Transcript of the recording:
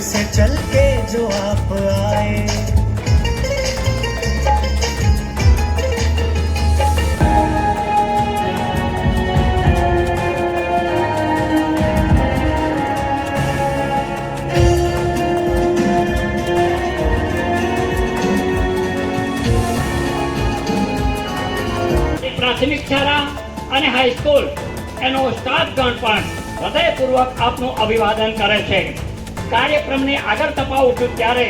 से चल के जो आप आए। પ્રાથમિક શાળા અને હાઈસ્કૂલ એનો સ્ટાફગણ પણ હૃદયપૂર્વક આપનું અભિવાદન કરે છે। કાર્યક્રમને આગળ તપાવતું ત્યારે